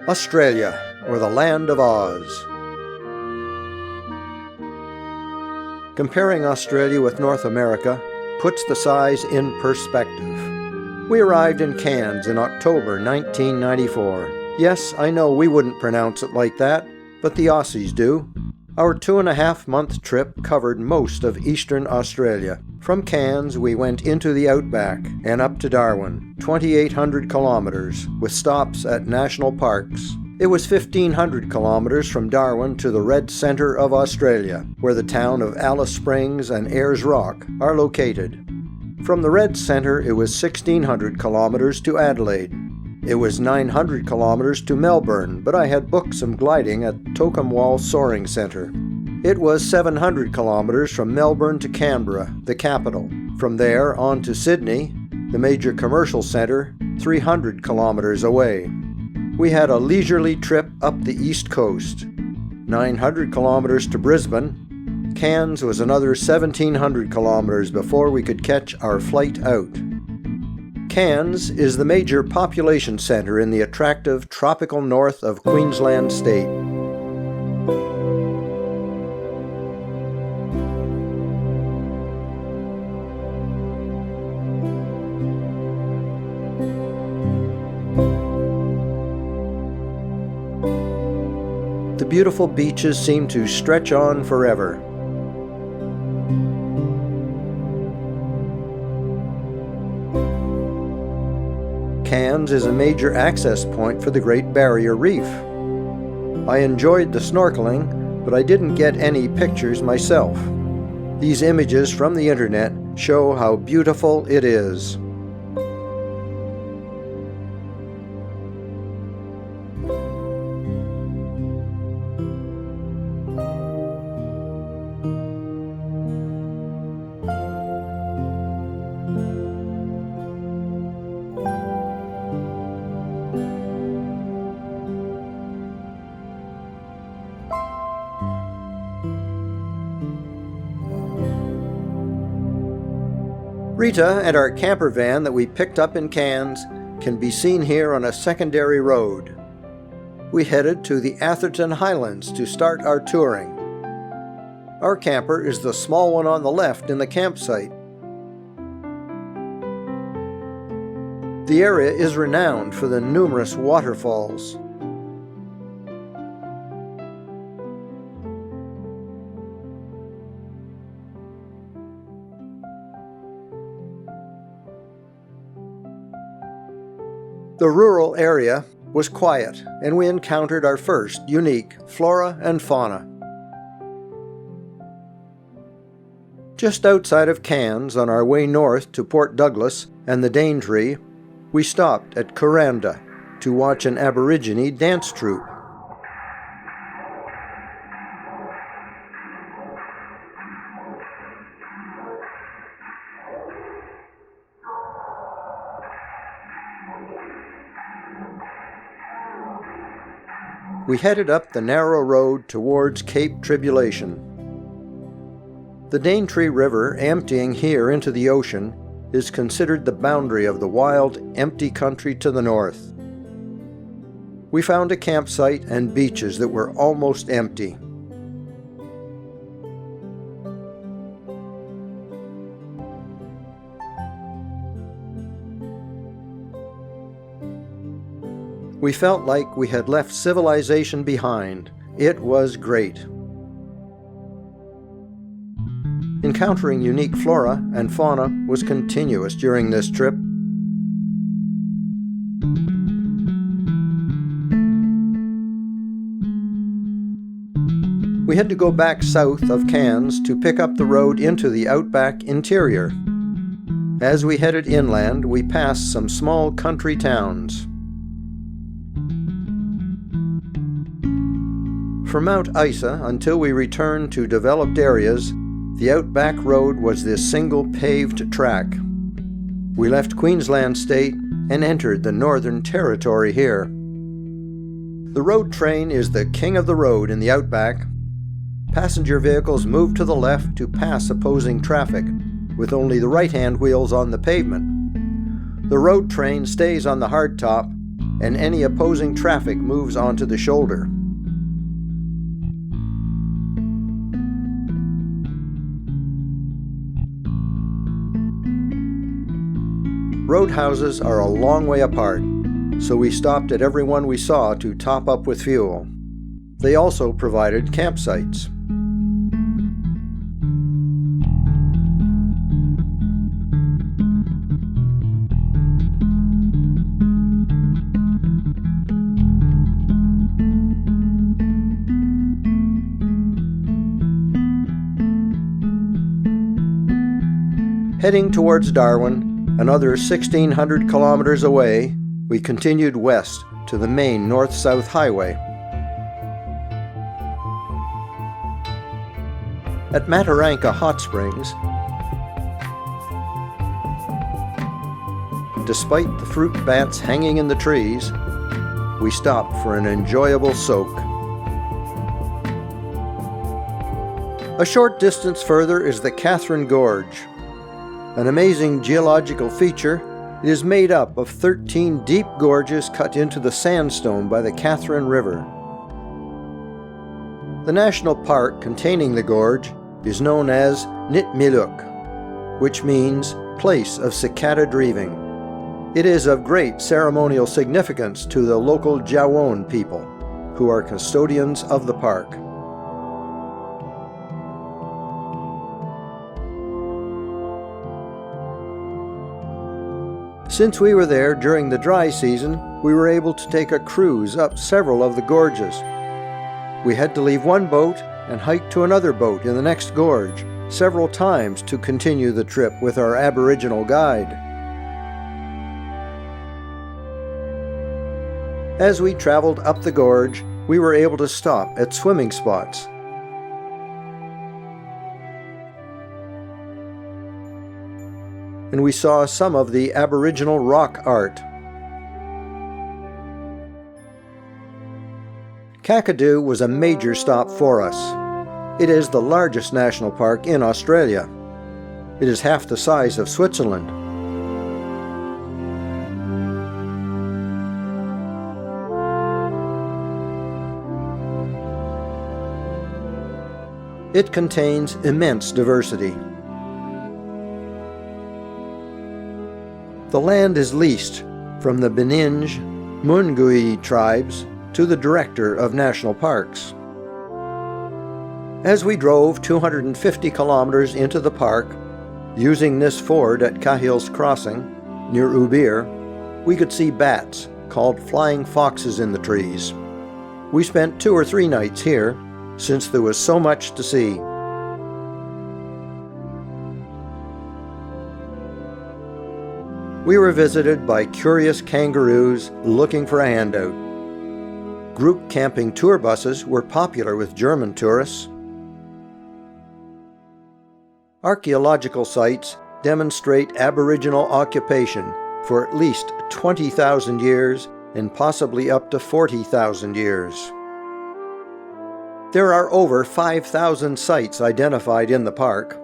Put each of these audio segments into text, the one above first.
Australia, or the Land of Oz. Comparing Australia with North America puts the size in perspective. We arrived in Cairns in October 1994. Yes, I know we wouldn't pronounce it like that, but the Aussies do. Our 2.5-month trip covered most of eastern Australia. From Cairns, we went into the outback and up to Darwin, 2,800 kilometers, with stops at national parks. It was 1,500 kilometers from Darwin to the red center of Australia, where the town of Alice Springs and Ayers Rock are located. From the red center, it was 1,600 kilometers to Adelaide. It was 900 kilometers to Melbourne, but I had booked some gliding at Tocumwal Soaring Centre. It was 700 kilometers from Melbourne to Canberra, the capital. From there on to Sydney, the major commercial centre, 300 kilometers away. We had a leisurely trip up the east coast, 900 kilometers to Brisbane. Cairns was another 1,700 kilometers before we could catch our flight out. Cairns is the major population centre in the attractive tropical north of Queensland state. The beautiful beaches seem to stretch on forever. Cairns is a major access point for the Great Barrier Reef. I enjoyed the snorkeling, but I didn't get any pictures myself. These images from the internet show how beautiful it is. Rita and our camper van that we picked up in Cairns can be seen here on a secondary road. We headed to the Atherton Highlands to start our touring. Our camper is the small one on the left in the campsite. The area is renowned for the numerous waterfalls. The rural area was quiet, and we encountered our first unique flora and fauna. Just outside of Cairns, on our way north to Port Douglas and the Daintree, we stopped at Kuranda to watch an Aborigine dance troupe. We headed up the narrow road towards Cape Tribulation. The Daintree River, emptying here into the ocean, is considered the boundary of the wild, empty country to the north. We found a campsite and beaches that were almost empty. We felt like we had left civilization behind. It was great. Encountering unique flora and fauna was continuous during this trip. We had to go back south of Cairns to pick up the road into the outback interior. As we headed inland, we passed some small country towns. From Mount Isa until we returned to developed areas, the outback road was this single paved track. We left Queensland State and entered the Northern Territory here. The road train is the king of the road in the outback. Passenger vehicles move to the left to pass opposing traffic, with only the right-hand wheels on the pavement. The road train stays on the hardtop, and any opposing traffic moves onto the shoulder. Roadhouses are a long way apart, so we stopped at every one we saw to top up with fuel. They also provided campsites. Heading towards Darwin, another 1,600 kilometers away, we continued west to the main north-south highway. At Mataranka Hot Springs, despite the fruit bats hanging in the trees, we stopped for an enjoyable soak. A short distance further is the Catherine Gorge. An amazing geological feature, it is made up of 13 deep gorges cut into the sandstone by the Catherine River. The national park containing the gorge is known as Nitmiluk, which means place of cicada dreaming. It is of great ceremonial significance to the local Jawon people, who are custodians of the park. Since we were there during the dry season, we were able to take a cruise up several of the gorges. We had to leave one boat and hike to another boat in the next gorge several times to continue the trip with our Aboriginal guide. As we traveled up the gorge, we were able to stop at swimming spots. And we saw some of the Aboriginal rock art. Kakadu was a major stop for us. It is the largest national park in Australia. It is half the size of Switzerland. It contains immense diversity. The land is leased from the Beninj Mungui tribes to the Director of National Parks. As we drove 250 kilometers into the park, using this ford at Cahill's Crossing, near Ubir, we could see bats called flying foxes in the trees. We spent 2 or 3 nights here, since there was so much to see. We were visited by curious kangaroos looking for a handout. Group camping tour buses were popular with German tourists. Archaeological sites demonstrate Aboriginal occupation for at least 20,000 years and possibly up to 40,000 years. There are over 5,000 sites identified in the park.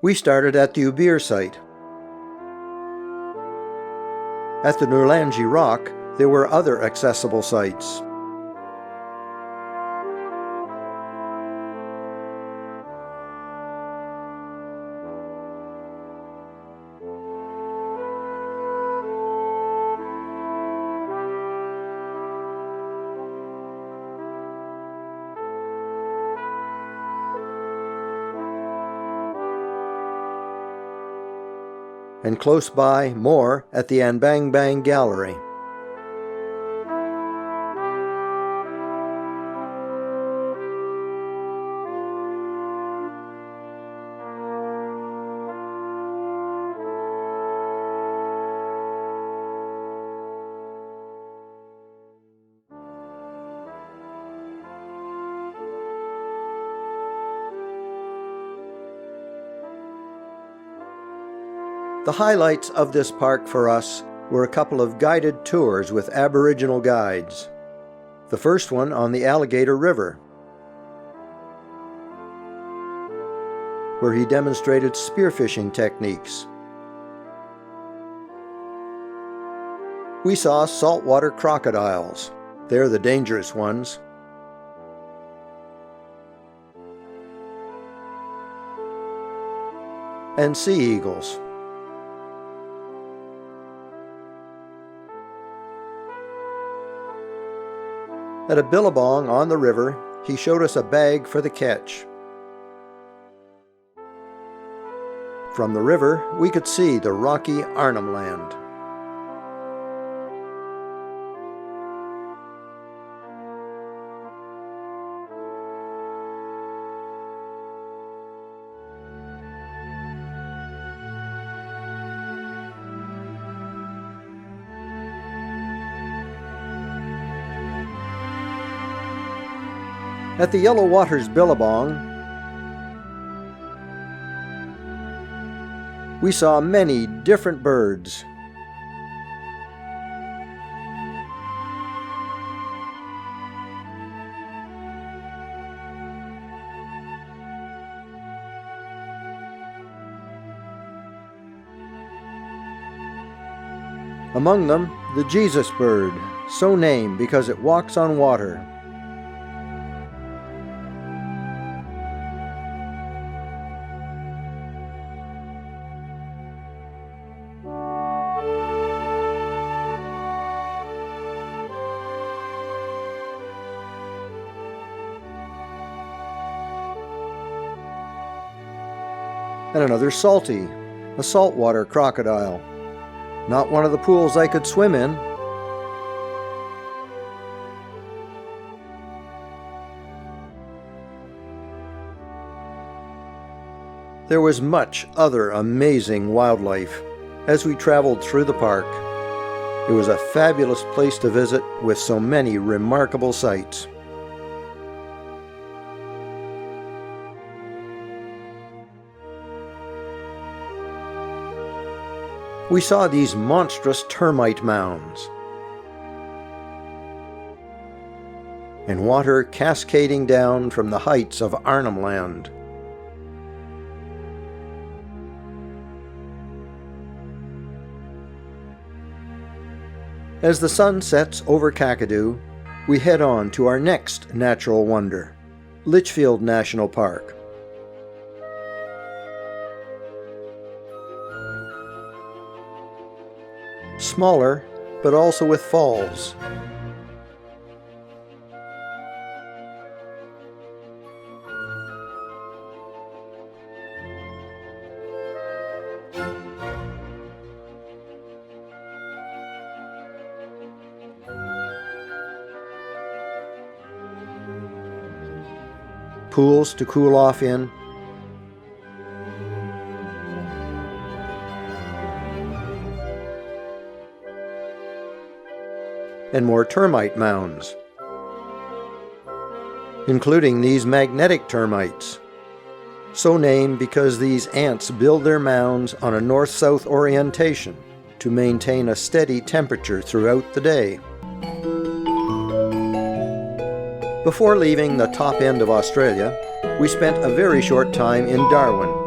We started at the Ubir site. At the Nurlangi Rock, there were other accessible sites. And close by, more at the Anbang Bang Gallery. The highlights of this park for us were a couple of guided tours with Aboriginal guides. The first one on the Alligator River, where he demonstrated spearfishing techniques. We saw saltwater crocodiles. They're the dangerous ones. And sea eagles. At a billabong on the river, he showed us a bag for the catch. From the river, we could see the rocky Arnhem Land. At the Yellow Waters Billabong, we saw many different birds. Among them, the Jesus bird, so named because it walks on water. And another salty, a saltwater crocodile. Not one of the pools I could swim in. There was much other amazing wildlife as we traveled through the park. It was a fabulous place to visit with so many remarkable sights. We saw these monstrous termite mounds and water cascading down from the heights of Arnhem Land. As the sun sets over Kakadu, we head on to our next natural wonder, Litchfield National Park. Smaller, but also with falls. Pools to cool off in. And more termite mounds, including these magnetic termites, so named because these ants build their mounds on a north-south orientation to maintain a steady temperature throughout the day. Before leaving the top end of Australia, we spent a very short time in Darwin.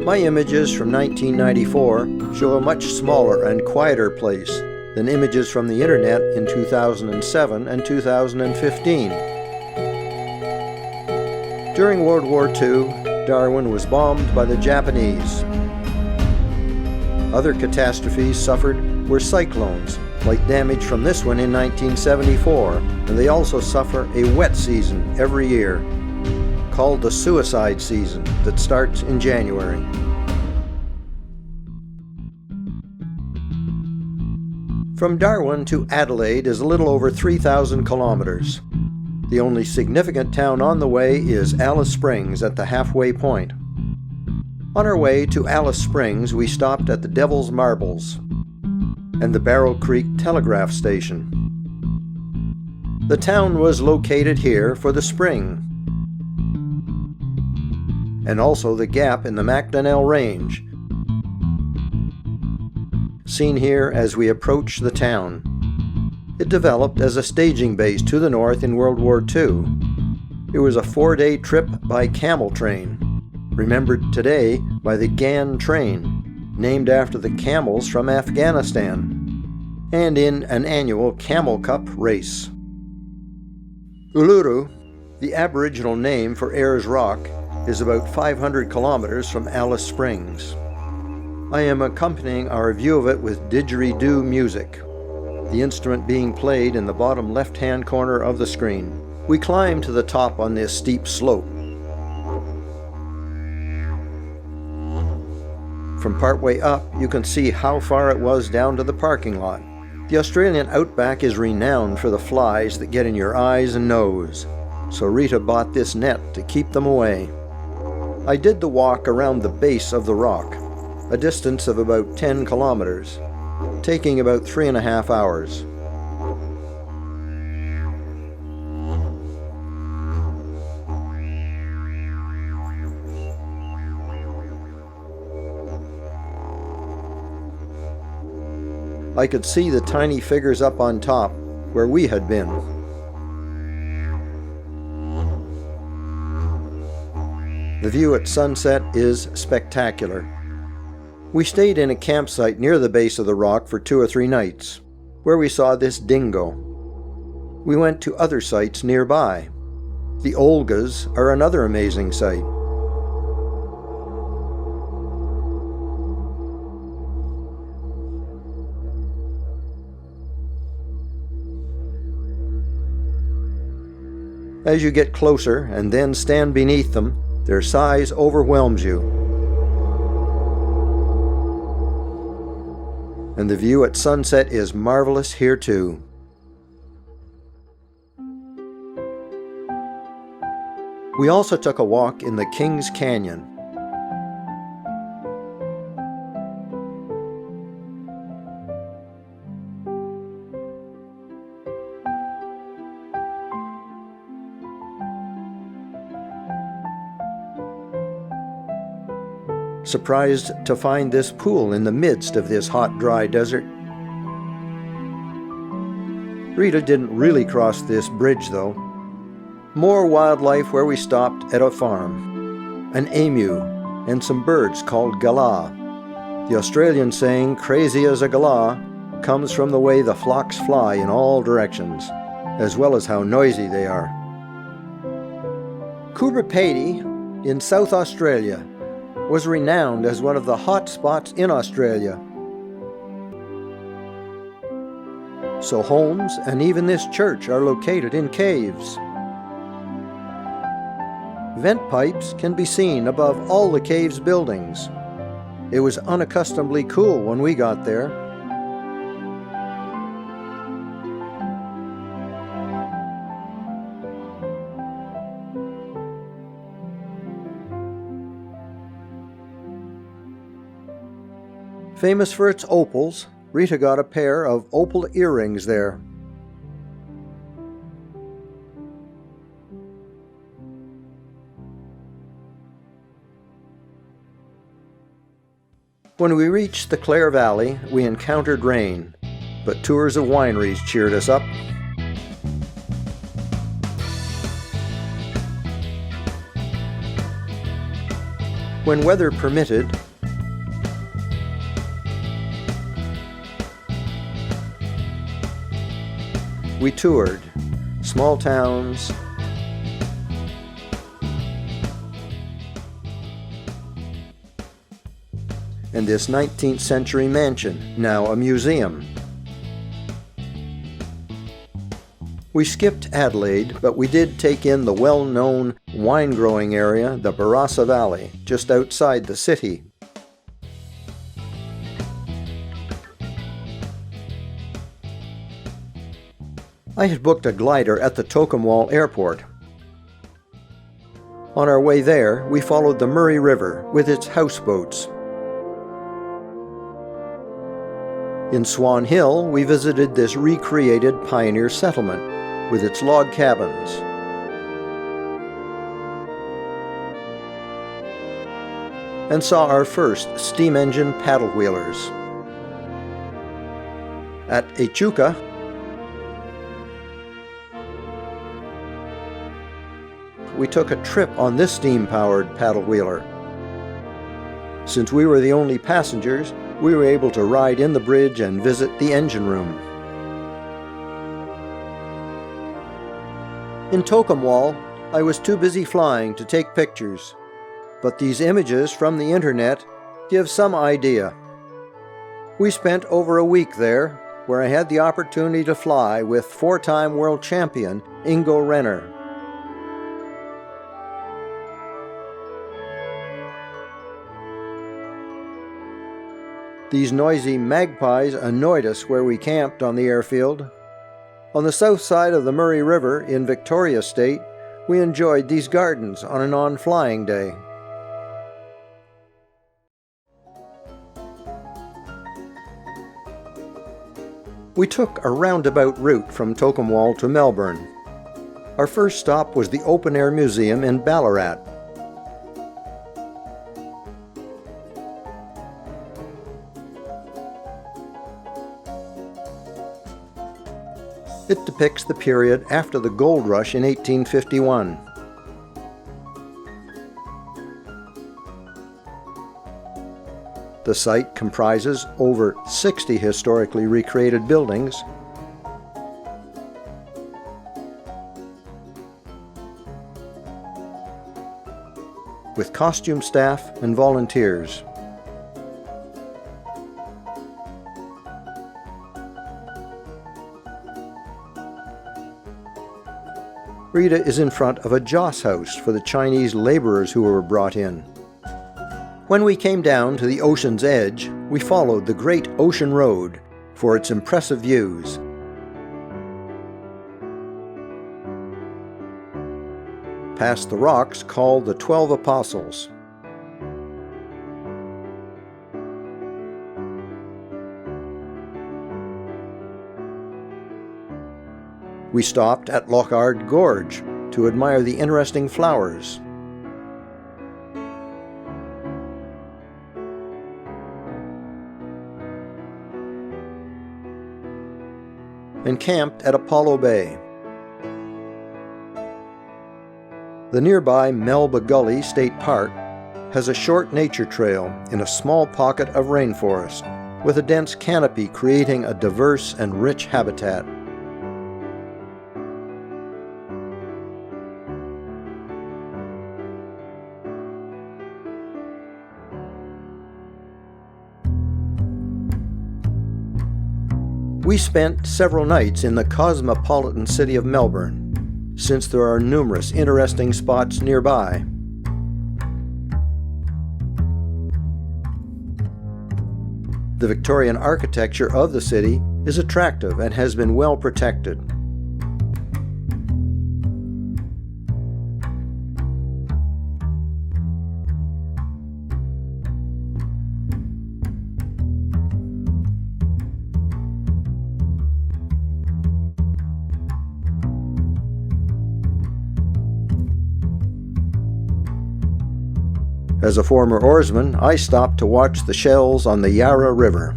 My images from 1994 show a much smaller and quieter place than images from the internet in 2007 and 2015. During World War II, Darwin was bombed by the Japanese. Other catastrophes suffered were cyclones, like damage from this one in 1974, and they also suffer a wet season every year, called the suicide season, that starts in January. From Darwin to Adelaide is a little over 3,000 kilometers. The only significant town on the way is Alice Springs at the halfway point. On our way to Alice Springs, we stopped at the Devil's Marbles and the Barrow Creek Telegraph Station. The town was located here for the spring, and also the gap in the Macdonnell Range, seen here as we approach the town. It developed as a staging base to the north in World War II. It was a 4-day trip by camel train. remembered today by the Gan train, named after the camels from Afghanistan, and in an annual Camel Cup race. Uluru, the Aboriginal name for Ayers Rock, is about 500 kilometers from Alice Springs. I am accompanying our view of it with didgeridoo music, the instrument being played in the bottom left-hand corner of the screen. We climb to the top on this steep slope. From partway up, you can see how far it was down to the parking lot. The Australian outback is renowned for the flies that get in your eyes and nose, so Rita bought this net to keep them away. I did the walk around the base of the rock, a distance of about 10 kilometers, taking about 3.5 hours. I could see the tiny figures up on top, where we had been. The view at sunset is spectacular. We stayed in a campsite near the base of the rock for 2 or 3 nights, where we saw this dingo. We went to other sites nearby. The Olgas are another amazing sight. As you get closer and then stand beneath them, their size overwhelms you. And the view at sunset is marvelous here too. We also took a walk in the Kings Canyon. Surprised to find this pool in the midst of this hot, dry desert. Rita didn't really cross this bridge, though. More wildlife where we stopped at a farm. An emu and some birds called galah. The Australian saying, crazy as a galah, comes from the way the flocks fly in all directions, as well as how noisy they are. Coober Pedy in South Australia was renowned as one of the hot spots in Australia. So homes and even this church are located in caves. Vent pipes can be seen above all the cave's buildings. It was unaccustomedly cool when we got there. Famous for its opals, Rita got a pair of opal earrings there. When we reached the Clare Valley, we encountered rain, but tours of wineries cheered us up. When weather permitted, we toured small towns, and this 19th century mansion, now a museum. We skipped Adelaide, but we did take in the well-known wine-growing area, the Barossa Valley, just outside the city. I had booked a glider at the Tocumwal Airport. On our way there, we followed the Murray River with its houseboats. In Swan Hill, we visited this recreated pioneer settlement with its log cabins. And saw our first steam engine paddle wheelers. At Echuca, we took a trip on this steam-powered paddle wheeler. Since we were the only passengers, we were able to ride in the bridge and visit the engine room. In Tocumwal, I was too busy flying to take pictures, but these images from the internet give some idea. We spent over a week there, where I had the opportunity to fly with four-time world champion Ingo Renner. These noisy magpies annoyed us where we camped on the airfield. On the south side of the Murray River in Victoria State, we enjoyed these gardens on a non-flying day. We took a roundabout route from Tocumwal to Melbourne. Our first stop was the Open Air Museum in Ballarat. It depicts the period after the gold rush in 1851. The site comprises over 60 historically recreated buildings, with costume staff and volunteers. Rita is in front of a joss house for the Chinese laborers who were brought in. When we came down to the ocean's edge, we followed the Great Ocean Road for its impressive views. Past the rocks called the 12 Apostles. We stopped at Lochard Gorge to admire the interesting flowers. And camped at Apollo Bay. The nearby Melba Gully State Park has a short nature trail in a small pocket of rainforest, with a dense canopy creating a diverse and rich habitat. We spent several nights in the cosmopolitan city of Melbourne, since there are numerous interesting spots nearby. The Victorian architecture of the city is attractive and has been well protected. As a former oarsman, I stopped to watch the shells on the Yarra River.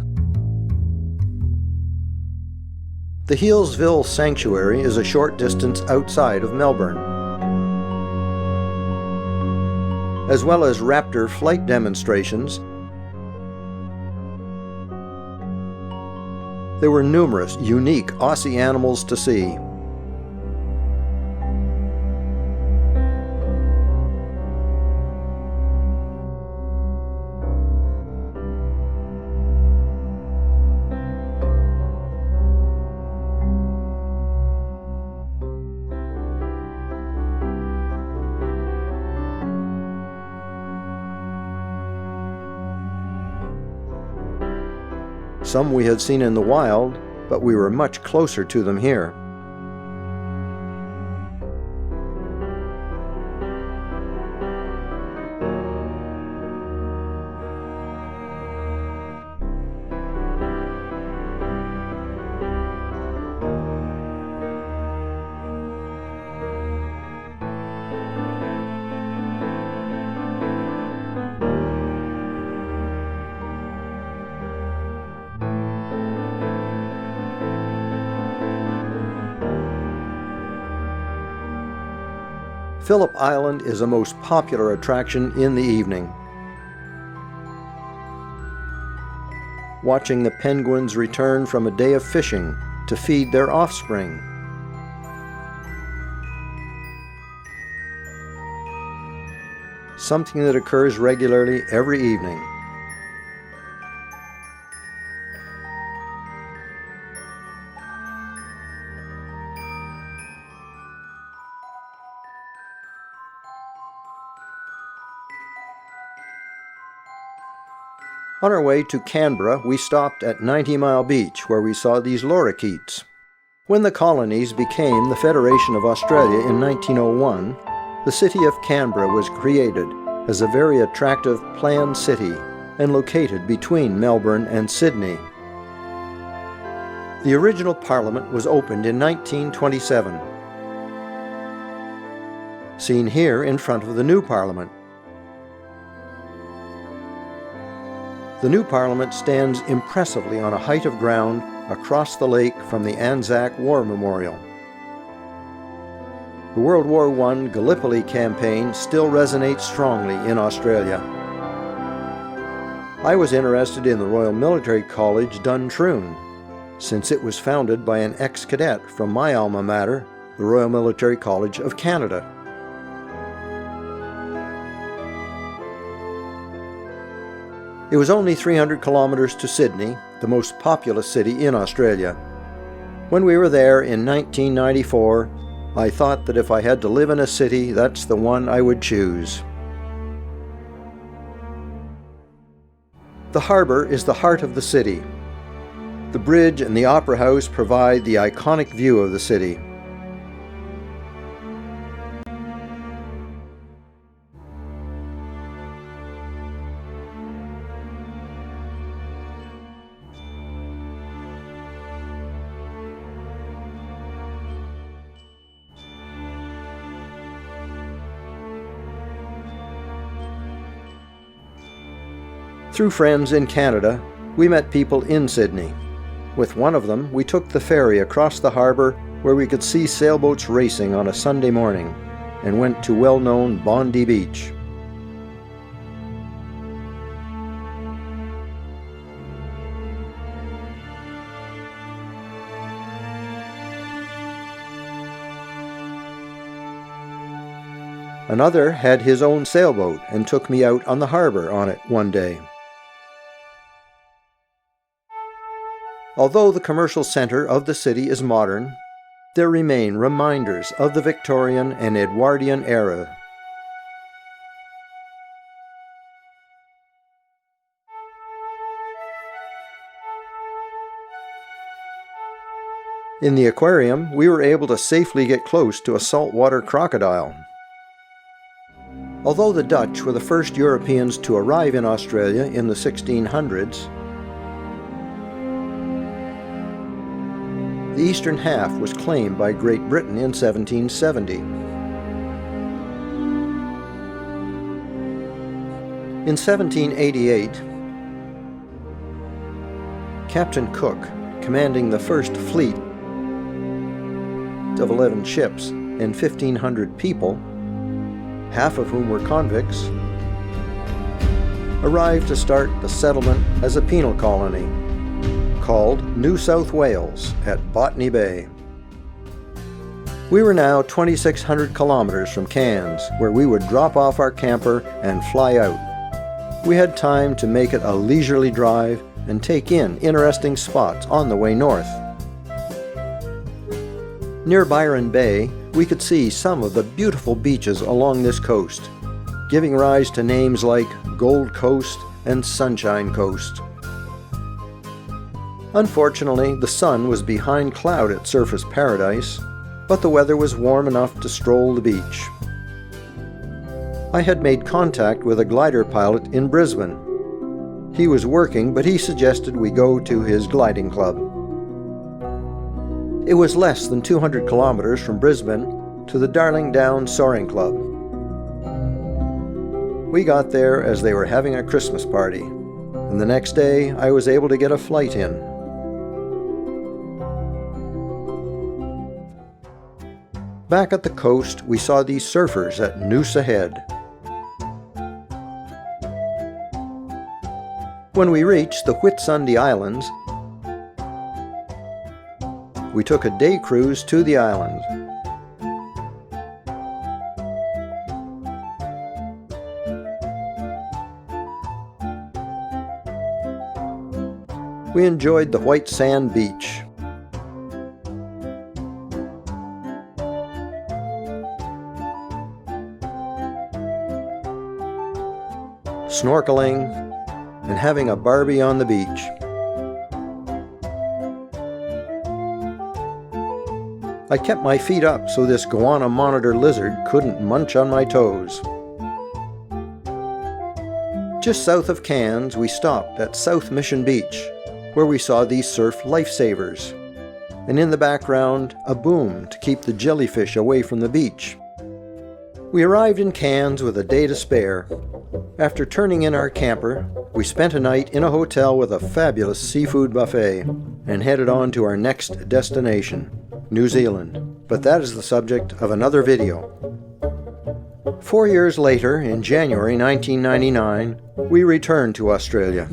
The Healesville Sanctuary is a short distance outside of Melbourne. As well as raptor flight demonstrations, there were numerous unique Aussie animals to see. Some we had seen in the wild, but we were much closer to them here. Phillip Island is a most popular attraction in the evening. watching the penguins return from a day of fishing to feed their offspring. Something that occurs regularly every evening. On our way to Canberra, we stopped at 90 Mile Beach, where we saw these lorikeets. When the colonies became the Federation of Australia in 1901, the city of Canberra was created as a very attractive planned city and located between Melbourne and Sydney. The original Parliament was opened in 1927, seen here in front of the new Parliament. The new Parliament stands impressively on a height of ground across the lake from the Anzac War Memorial. The World War I Gallipoli campaign still resonates strongly in Australia. I was interested in the Royal Military College Duntroon, since it was founded by an ex-cadet from my alma mater, the Royal Military College of Canada. It was only 300 kilometers to Sydney, the most populous city in Australia. When we were there in 1994, I thought that if I had to live in a city, that's the one I would choose. The harbour is the heart of the city. The bridge and the Opera House provide the iconic view of the city. Through friends in Canada, we met people in Sydney. With one of them, we took the ferry across the harbour where we could see sailboats racing on a Sunday morning, and went to well-known Bondi Beach. Another had his own sailboat and took me out on the harbour on it one day. Although the commercial centre of the city is modern, there remain reminders of the Victorian and Edwardian era. In the aquarium, we were able to safely get close to a saltwater crocodile. Although the Dutch were the first Europeans to arrive in Australia in the 1600s, the eastern half was claimed by Great Britain in 1770. In 1788, Captain Cook, commanding the first fleet of 11 ships and 1,500 people, half of whom were convicts, arrived to start the settlement as a penal colony called New South Wales at Botany Bay. We were now 2,600 kilometers from Cairns, where we would drop off our camper and fly out. We had time to make it a leisurely drive and take in interesting spots on the way north. Near Byron Bay, we could see some of the beautiful beaches along this coast, giving rise to names like Gold Coast and Sunshine Coast. Unfortunately, the sun was behind cloud at Surfers Paradise, but the weather was warm enough to stroll the beach. I had made contact with a glider pilot in Brisbane. He was working, but he suggested we go to his gliding club. It was less than 200 kilometers from Brisbane to the Darling Downs Soaring Club. We got there as they were having a Christmas party, and the next day I was able to get a flight in. Back at the coast, we saw these surfers at Noosa Head. When we reached the Whitsunday Islands, we took a day cruise to the island. We enjoyed the white sand beach. Snorkeling and having a barbie on the beach. I kept my feet up so this goanna monitor lizard couldn't munch on my toes. Just south of Cairns, we stopped at South Mission Beach, where we saw these surf lifesavers, and in the background, a boom to keep the jellyfish away from the beach. We arrived in Cairns with a day to spare. After turning in our camper, we spent a night in a hotel with a fabulous seafood buffet and headed on to our next destination, New Zealand. But that is the subject of another video. 4 years later, in January 1999, we returned to Australia,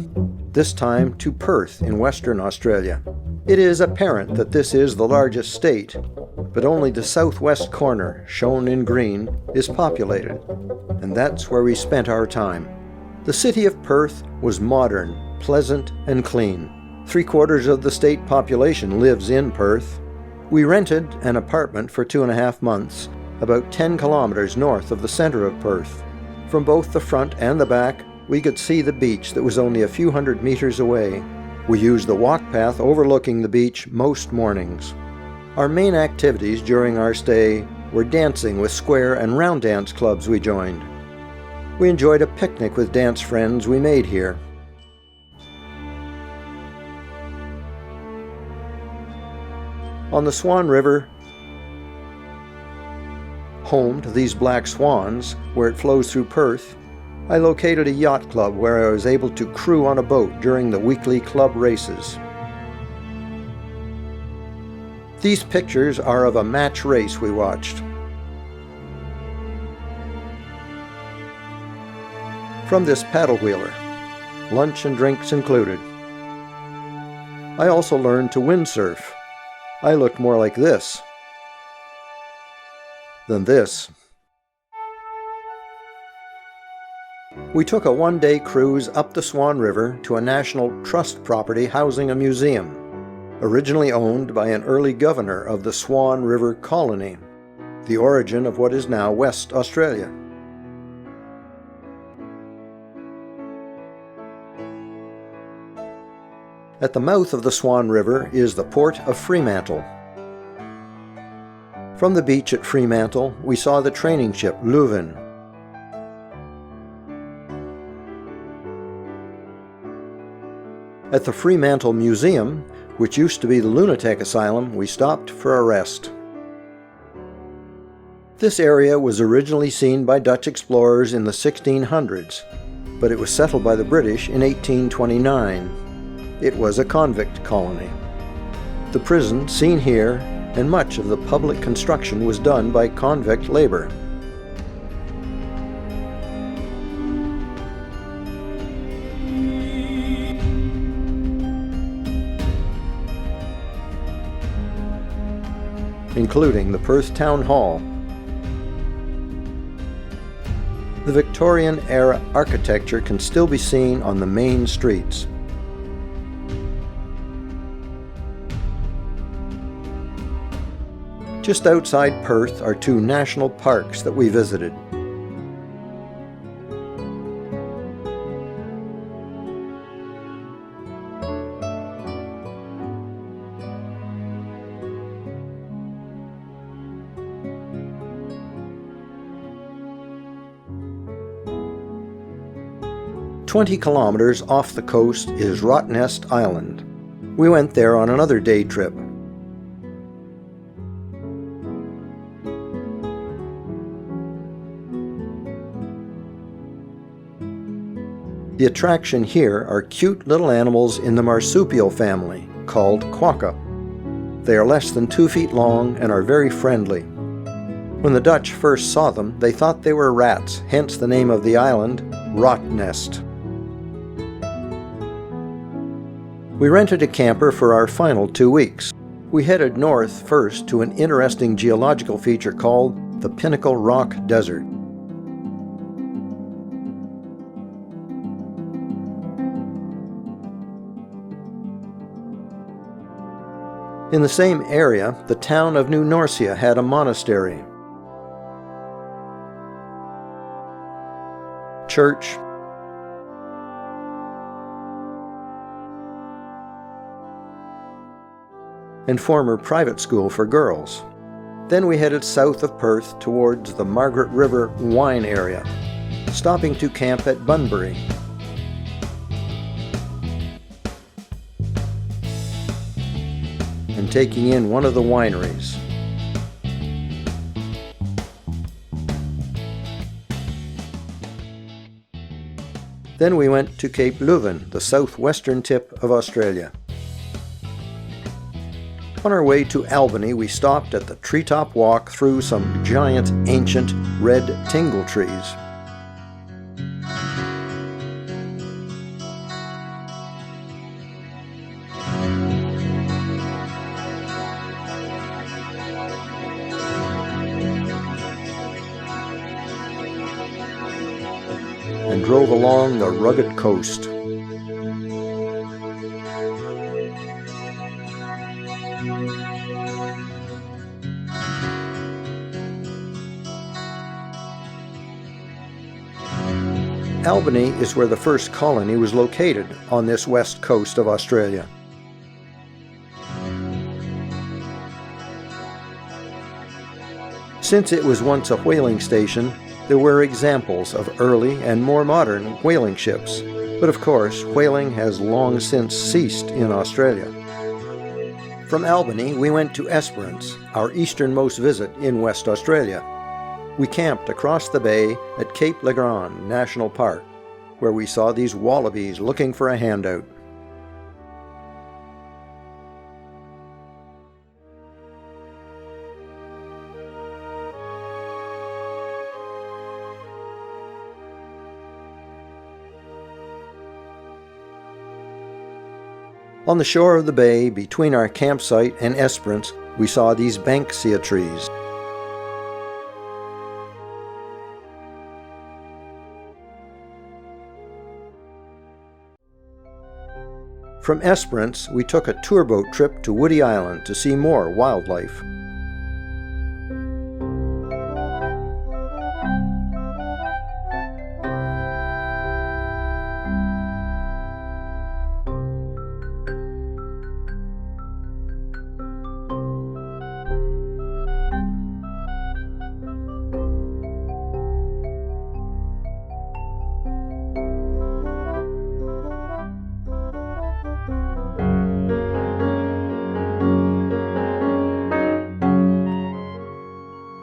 this time to Perth in Western Australia. It is apparent that this is the largest state, but only the southwest corner, shown in green, is populated, and that's where we spent our time. The city of Perth was modern, pleasant, and clean. 3/4 of the state population lives in Perth. We rented an apartment for 2.5 months, about 10 kilometers north of the center of Perth. From both the front and the back, we could see the beach that was only a few hundred meters away. We used the walk path overlooking the beach most mornings. Our main activities during our stay were dancing with square and round dance clubs we joined. We enjoyed a picnic with dance friends we made here. On the Swan River, home to these black swans, where it flows through Perth, I located a yacht club where I was able to crew on a boat during the weekly club races. These pictures are of a match race we watched. From this paddle wheeler, lunch and drinks included. I also learned to windsurf. I looked more like this than this. We took a one-day cruise up the Swan River to a National Trust property housing a museum, originally owned by an early governor of the Swan River Colony, the origin of what is now West Australia. At the mouth of the Swan River is the port of Fremantle. From the beach at Fremantle, we saw the training ship Leuven. At the Fremantle Museum, which used to be the lunatic asylum, we stopped for a rest. This area was originally seen by Dutch explorers in the 1600s, but it was settled by the British in 1829. It was a convict colony. The prison seen here and much of the public construction was done by convict labor. Including the Perth Town Hall. The Victorian-era architecture can still be seen on the main streets. Just outside Perth are 2 national parks that we visited. "20 kilometers off the coast is Rottnest Island. We went there on another day trip. The attraction here are cute little animals in the marsupial family, called quokka. They are less than 2 feet long and are very friendly. When the Dutch first saw them, they thought they were rats, hence the name of the island, Rottnest. We rented a camper for our final 2 weeks. We headed north first to an interesting geological feature called the Pinnacle Rock Desert. In the same area, the town of New Norcia had a monastery, church, and former private school for girls. Then we headed south of Perth towards the Margaret River wine area, stopping to camp at Bunbury. And taking in one of the wineries. Then we went to Cape Leuven, the southwestern tip of Australia. On our way to Albany, we stopped at the treetop walk through some giant, ancient, red tingle trees. And drove along the rugged coast. Albany is where the first colony was located on this west coast of Australia. Since it was once a whaling station, there were examples of early and more modern whaling ships, but of course, whaling has long since ceased in Australia. From Albany, we went to Esperance, our easternmost visit in West Australia. We camped across the bay at Cape Legrand National Park, where we saw these wallabies looking for a handout. On the shore of the bay, between our campsite and Esperance, we saw these banksia trees. From Esperance, we took a tourboat trip to Woody Island to see more wildlife.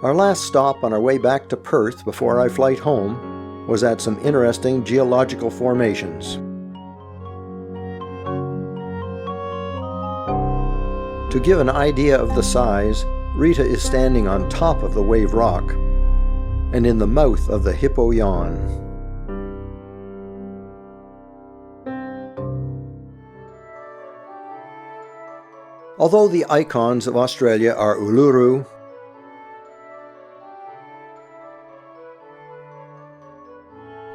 Our last stop on our way back to Perth before our flight home was at some interesting geological formations. To give an idea of the size, Rita is standing on top of the wave rock and in the mouth of the Hippo Yawn. Although the icons of Australia are Uluru,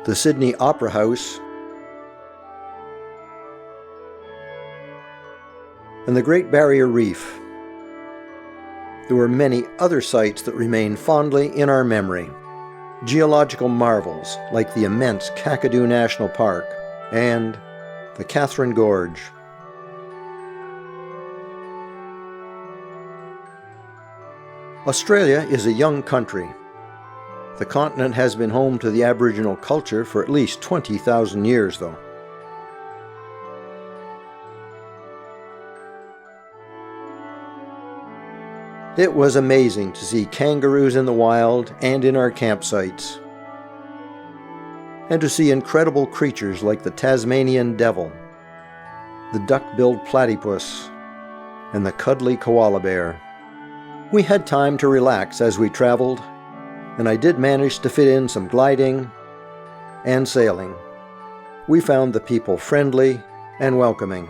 the Sydney Opera House, and the Great Barrier Reef, there were many other sites that remain fondly in our memory. Geological marvels like the immense Kakadu National Park and the Catherine Gorge. Australia is a young country. The continent has been home to the Aboriginal culture for at least 20,000 years, though. It was amazing to see kangaroos in the wild and in our campsites, and to see incredible creatures like the Tasmanian devil, the duck-billed platypus, and the cuddly koala bear. We had time to relax as we traveled, and I did manage to fit in some gliding and sailing. We found the people friendly and welcoming.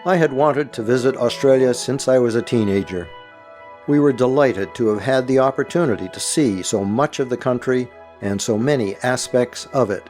I had wanted to visit Australia since I was a teenager. We were delighted to have had the opportunity to see so much of the country and so many aspects of it.